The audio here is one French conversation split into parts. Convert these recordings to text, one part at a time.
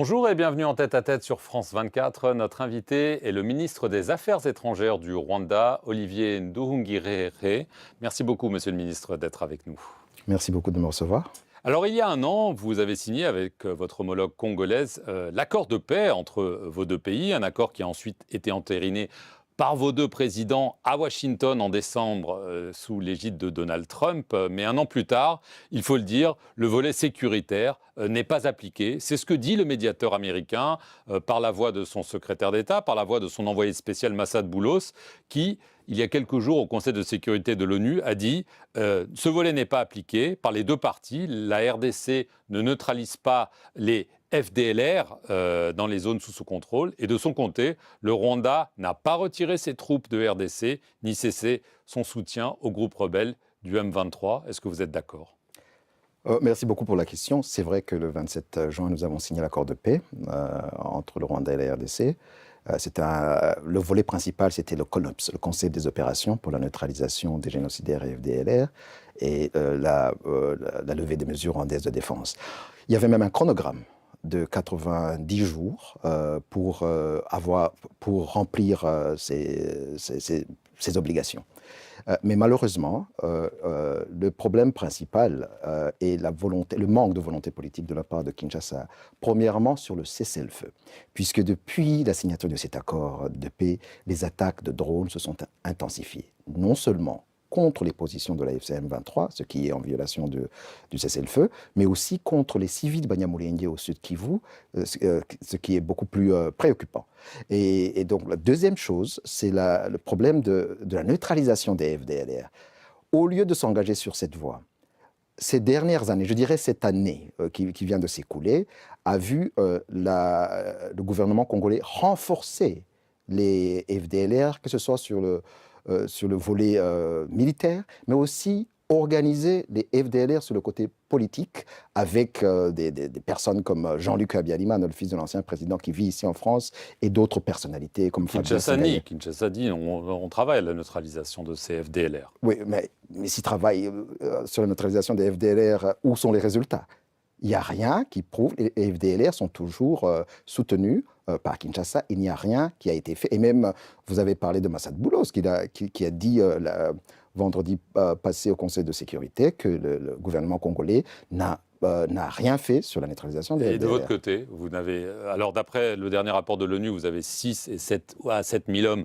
Bonjour et bienvenue en tête-à-tête sur France 24. Notre invité est le ministre des Affaires étrangères du Rwanda, Olivier Nduhungirehe. Merci beaucoup, monsieur le ministre, d'être avec nous. Merci beaucoup de me recevoir. Alors, il y a un an, vous avez signé avec votre homologue congolaise l'accord de paix entre vos deux pays, un accord qui a ensuite été entériné par vos deux présidents à Washington en décembre sous l'égide de Donald Trump. Mais un an plus tard, il faut le dire, le volet sécuritaire n'est pas appliqué. C'est ce que dit le médiateur américain par la voix de son secrétaire d'État, par la voix de son envoyé spécial Massad Boulos, qui, il y a quelques jours au Conseil de sécurité de l'ONU, a dit ce volet n'est pas appliqué par les deux parties. La RDC ne neutralise pas les FDLR dans les zones sous contrôle. Et de son côté, le Rwanda n'a pas retiré ses troupes de RDC ni cessé son soutien au groupe rebelle du M23. Est-ce que vous êtes d'accord ? Merci beaucoup pour la question. C'est vrai que le 27 juin, nous avons signé l'accord de paix entre le Rwanda et la RDC. Le volet principal, c'était le CONOPS, le Conseil des opérations pour la neutralisation des génocidaires et FDLR, et la levée des mesures rwandaises de défense. Il y avait même un chronogramme de 90 jours pour remplir ces obligations. Mais malheureusement, le problème principal est le manque de volonté politique de la part de Kinshasa. Premièrement, sur le cessez-le-feu, puisque depuis la signature de cet accord de paix, les attaques de drones se sont intensifiées. Non seulement contre les positions de la FCM 23, ce qui est en violation du cessez-le-feu, mais aussi contre les civils de Banyamulenge au sud Kivu, ce qui est beaucoup plus préoccupant. Et donc la deuxième chose, c'est le problème de la neutralisation des FDLR. Au lieu de s'engager sur cette voie, ces dernières années, je dirais cette année qui vient de s'écouler, a vu le gouvernement congolais renforcer les FDLR, que ce soit sur le volet militaire, mais aussi organiser les FDLR sur le côté politique avec des personnes comme Jean-Luc Abialima, le fils de l'ancien président qui vit ici en France, et d'autres personnalités comme Kinshasa dit on travaille à la neutralisation de ces FDLR. Oui, mais s'ils travaillent sur la neutralisation des FDLR, où sont les résultats ? Il n'y a rien qui prouve, les FDLR sont toujours soutenus par Kinshasa, il n'y a rien qui a été fait. Et même, vous avez parlé de Massad Boulos, qui a dit vendredi passé au Conseil de sécurité que le gouvernement congolais n'a rien fait sur la neutralisation des FDLR. Et de votre côté, vous n'avez... Alors d'après le dernier rapport de l'ONU, vous avez 6 à 7 000 hommes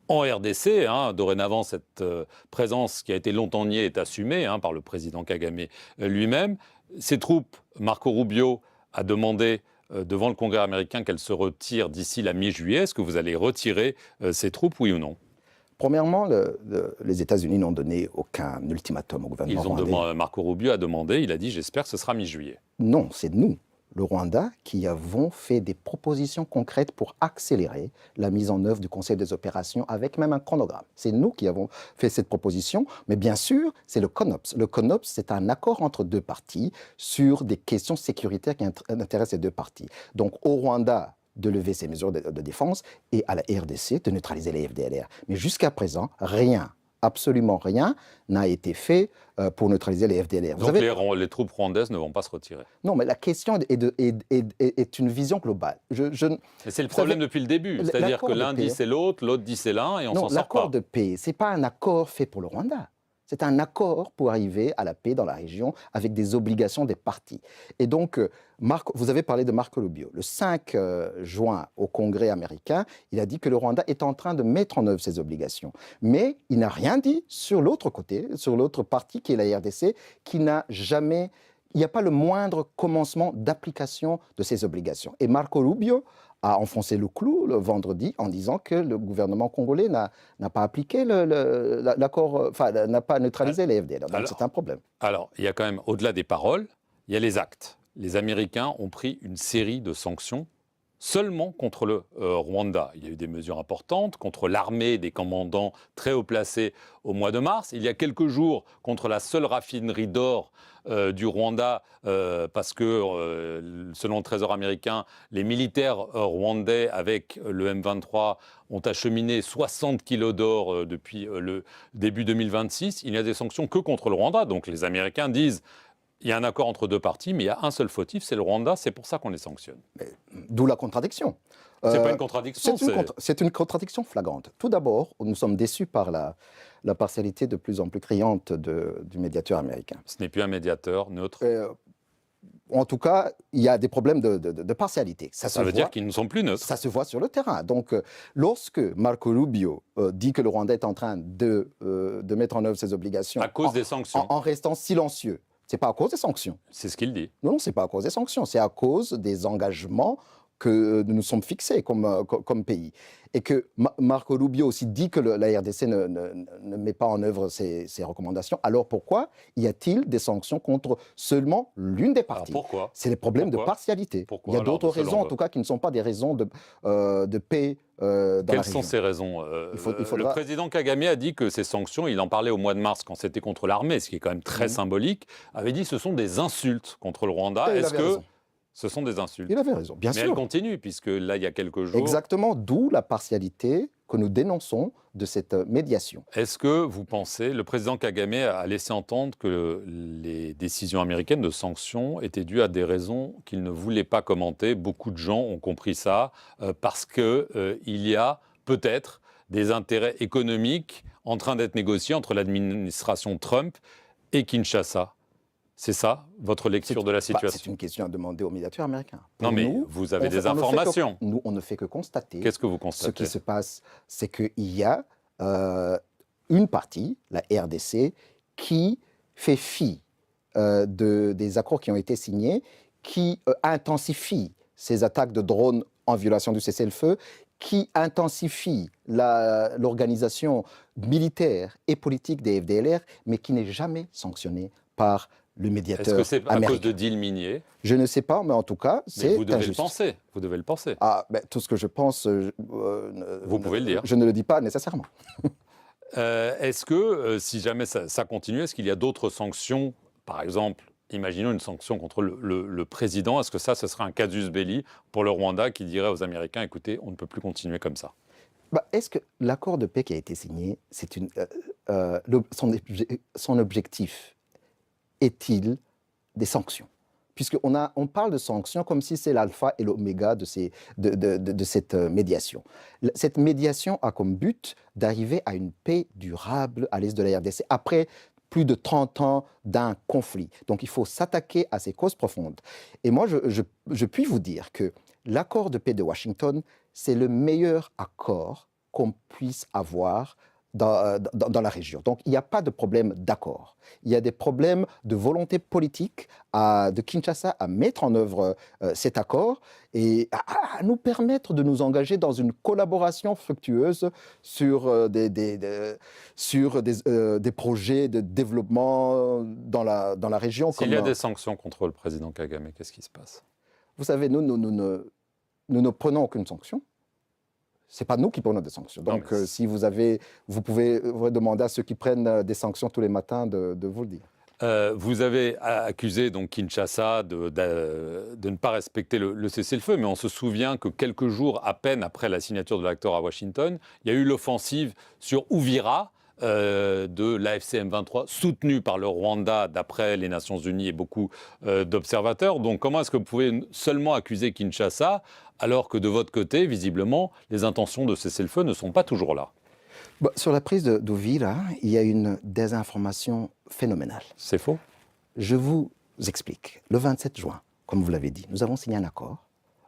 en RDC. Dorénavant, cette présence qui a été longtemps niée est assumée par le président Kagame lui-même. Ces troupes, Marco Rubio a demandé devant le Congrès américain qu'elles se retirent d'ici la mi-juillet. Est-ce que vous allez retirer ces troupes, oui ou non ? Premièrement, les États-Unis n'ont donné aucun ultimatum au gouvernement rwandais. Marco Rubio a demandé, il a dit « j'espère que ce sera mi-juillet ». Non, c'est nous, le Rwanda, qui avons fait des propositions concrètes pour accélérer la mise en œuvre du Conseil des opérations avec même un chronogramme. C'est nous qui avons fait cette proposition, mais bien sûr, c'est le CONOPS. Le CONOPS, c'est un accord entre deux parties sur des questions sécuritaires qui intéressent les deux parties. Donc au Rwanda, de lever ces mesures de défense, et à la RDC de neutraliser les FDLR. Mais jusqu'à présent, rien, absolument rien, n'a été fait pour neutraliser les FDLR. Donc les troupes rwandaises ne vont pas se retirer. Non, mais la question est une vision globale. Mais c'est le problème depuis le début. C'est-à-dire que l'un dit c'est l'autre dit c'est l'un, et on s'en sort pas. Non, l'accord de paix, ce n'est pas un accord fait pour le Rwanda. C'est un accord pour arriver à la paix dans la région avec des obligations des parties. Et donc, vous avez parlé de Marco Rubio. Le 5 juin, au Congrès américain, il a dit que le Rwanda est en train de mettre en œuvre ses obligations. Mais il n'a rien dit sur l'autre côté, sur l'autre partie qui est la RDC, qui n'a jamais... Il n'y a pas le moindre commencement d'application de ces obligations. Et Marco Rubio a enfoncé le clou le vendredi en disant que le gouvernement congolais n'a pas appliqué l'accord, n'a pas neutralisé les FDLR. Donc c'est un problème. Alors, il y a quand même, au-delà des paroles, il y a les actes. Les Américains ont pris une série de sanctions seulement contre le Rwanda. Il y a eu des mesures importantes contre l'armée des commandants très haut placés au mois de mars. Il y a quelques jours contre la seule raffinerie d'or du Rwanda parce que, selon le Trésor américain, les militaires rwandais avec le M23 ont acheminé 60 kilos d'or depuis le début 2026. Il n'y a des sanctions que contre le Rwanda. Donc les Américains disent Il y a un accord entre deux parties, mais il y a un seul fautif, c'est le Rwanda. C'est pour ça qu'on les sanctionne. D'où la contradiction. C'est pas une contradiction. C'est une contradiction flagrante. Tout d'abord, nous sommes déçus par la partialité de plus en plus criante du médiateur américain. Ce n'est plus un médiateur neutre. En tout cas, il y a des problèmes de partialité. Ça veut dire qu'ils ne sont plus neutres. Ça se voit sur le terrain. Donc, lorsque Marco Rubio dit que le Rwanda est en train de mettre en œuvre ses obligations à cause des sanctions, en restant silencieux, c'est pas à cause des sanctions. C'est ce qu'il dit. Non, c'est pas à cause des sanctions, c'est à cause des engagements que nous nous sommes fixés comme pays. Et que Marco Rubio aussi dit que la RDC ne met pas en œuvre ces recommandations. Alors pourquoi y a-t-il des sanctions contre seulement l'une des parties? Pourquoi? C'est les problèmes de partialité. Pourquoi Il y a d'autres raisons, en tout cas, qui ne sont pas des raisons de paix dans la région. Quelles sont ces raisons? Le président Kagame a dit que ces sanctions, il en parlait au mois de mars quand c'était contre l'armée, ce qui est quand même très symbolique, avait dit que ce sont des insultes contre le Rwanda. Est-ce que ce sont des insultes? Il avait raison, bien sûr. Mais elle continue, puisque là, il y a quelques jours... Exactement, d'où la partialité que nous dénonçons de cette médiation. Est-ce que vous pensez, le président Kagame a laissé entendre que les décisions américaines de sanctions étaient dues à des raisons qu'il ne voulait pas commenter? Beaucoup de gens ont compris ça, parce qu'il y a peut-être des intérêts économiques en train d'être négociés entre l'administration Trump et Kinshasa. C'est ça, votre lecture de la situation? C'est une question à demander au médiateur américain. Non, mais nous, vous avez des informations. Nous, on ne fait que constater. Qu'est-ce que vous constatez? Ce qui se passe, c'est qu'il y a une partie, la RDC, qui fait fi des accords qui ont été signés, qui intensifie ces attaques de drones en violation du cessez-le-feu, qui intensifie l'organisation militaire et politique des FDLR, mais qui n'est jamais sanctionnée par le médiateur américain. Est-ce que c'est à cause de deals miniers? Je ne sais pas, mais en tout cas, c'est vous devez injuste. le penser. Vous devez le penser. Ah, ben, tout ce que je pense, vous pouvez le dire. Je ne le dis pas nécessairement. Est-ce que, si jamais ça continue, est-ce qu'il y a d'autres sanctions? Par exemple, imaginons une sanction contre le président. Est-ce que ce serait un casus belli pour le Rwanda qui dirait aux Américains, écoutez, on ne peut plus continuer comme ça? Est-ce que l'accord de paix qui a été signé, son objectif est-il des sanctions? Puisqu'on parle de sanctions comme si c'est l'alpha et l'oméga de cette médiation. Cette médiation a comme but d'arriver à une paix durable à l'est de la RDC, après plus de 30 ans d'un conflit. Donc il faut s'attaquer à ces causes profondes. Et moi, je puis vous dire que l'accord de paix de Washington, c'est le meilleur accord qu'on puisse avoir dans la région. Donc, il n'y a pas de problème d'accord. Il y a des problèmes de volonté politique de Kinshasa à mettre en œuvre cet accord et à nous permettre de nous engager dans une collaboration fructueuse sur des projets de développement dans la région. S'il y a des sanctions contre le président Kagame, qu'est-ce qui se passe? Vous savez, nous ne prenons aucune sanction. Ce n'est pas nous qui prenons des sanctions. Donc, si vous pouvez demander à ceux qui prennent des sanctions tous les matins de vous le dire. Vous avez accusé donc Kinshasa de ne pas respecter le cessez-le-feu, mais on se souvient que quelques jours à peine après la signature de l'accord à Washington, il y a eu l'offensive sur Uvira de l'AFC M23, soutenue par le Rwanda, d'après les Nations Unies et beaucoup d'observateurs. Donc comment est-ce que vous pouvez seulement accuser Kinshasa, alors que de votre côté, visiblement, les intentions de cessez-le-feu ne sont pas toujours là? Sur la prise d'Uvira, il y a une désinformation phénoménale. C'est faux? Je vous explique. Le 27 juin, comme vous l'avez dit, nous avons signé un accord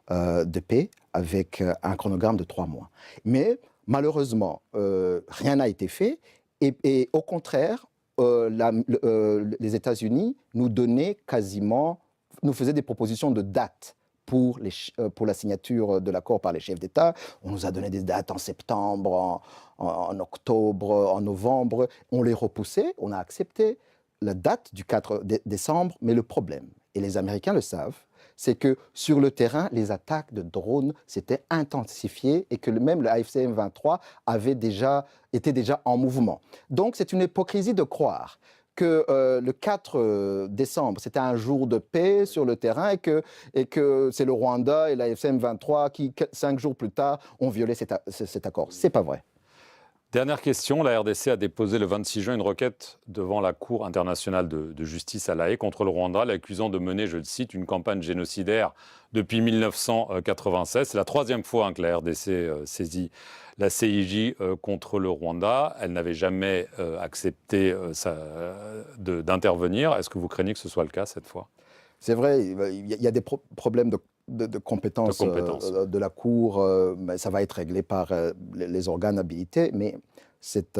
de paix avec un chronogramme de 3 mois. Mais malheureusement, rien n'a été fait. Et au contraire, les États-Unis nous faisaient des propositions de dates pour la signature de l'accord par les chefs d'État. On nous a donné des dates en septembre, en octobre, en novembre. On les repoussait, on a accepté la date du 4 décembre. Mais le problème, et les Américains le savent, c'est que sur le terrain, les attaques de drones s'étaient intensifiées et que même le AFC M23 était déjà en mouvement. Donc c'est une hypocrisie de croire que le 4 décembre, c'était un jour de paix sur le terrain et que c'est le Rwanda et l'AFC M23 qui, 5 jours plus tard, ont violé cet accord. C'est pas vrai. Dernière question, la RDC a déposé le 26 juin une requête devant la Cour internationale de justice à La Haye contre le Rwanda, l'accusant de mener, je le cite, une campagne génocidaire depuis 1996. C'est la troisième fois que la RDC saisit la CIJ contre le Rwanda. Elle n'avait jamais accepté d'intervenir. Est-ce que vous craignez que ce soit le cas cette fois? C'est vrai, il y a des problèmes de compétences de la Cour, mais ça va être réglé par les organes habilités, mais cette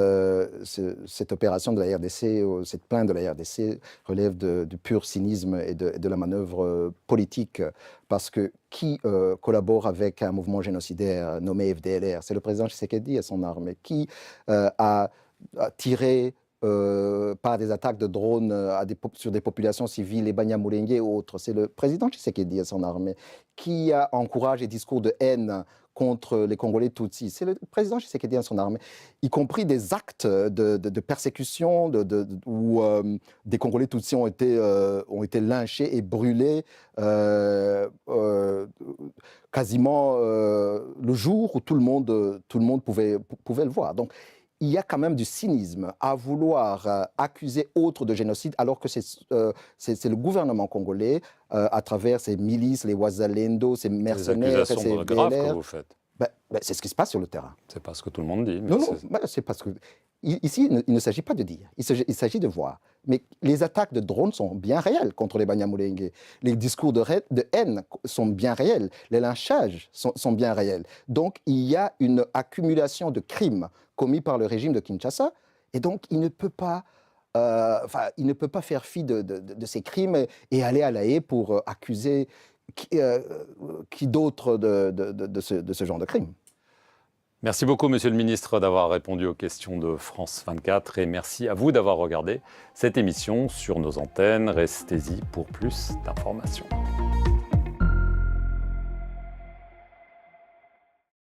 opération de la RDC, cette plainte de la RDC relève du pur cynisme et de la manœuvre politique, parce que qui collabore avec un mouvement génocidaire nommé FDLR? C'est le président Tshisekedi et son armée. Qui a tiré par des attaques de drones sur des populations civiles, les Banyamulenge et autres? C'est le président Tshisekedi et son armée. Qui a encouragé des discours de haine contre les Congolais Tutsis? C'est le président Tshisekedi et son armée. Y compris des actes de persécution où des Congolais Tutsis ont été lynchés et brûlés quasiment le jour où tout le monde pouvait le voir. Donc, il y a quand même du cynisme à vouloir accuser autre de génocide, alors que c'est le gouvernement congolais, à travers ses milices, les Wazalendo, ses mercenaires, ces ses accusations graves VLR. que vous faites. C'est ce qui se passe sur le terrain. C'est pas ce que tout le monde dit. Mais Non, c'est parce que ici, il ne s'agit pas de dire, il s'agit de voir. Mais les attaques de drones sont bien réelles contre les Banyamulenge. Les discours de haine sont bien réels. Les lynchages sont bien réels. Donc, il y a une accumulation de crimes commis par le régime de Kinshasa. Et donc, il ne peut pas faire fi de ces crimes et aller à La Haye pour accuser qui d'autre de ce genre de crime. Merci beaucoup, Monsieur le Ministre, d'avoir répondu aux questions de France 24 et merci à vous d'avoir regardé cette émission sur nos antennes. Restez-y pour plus d'informations.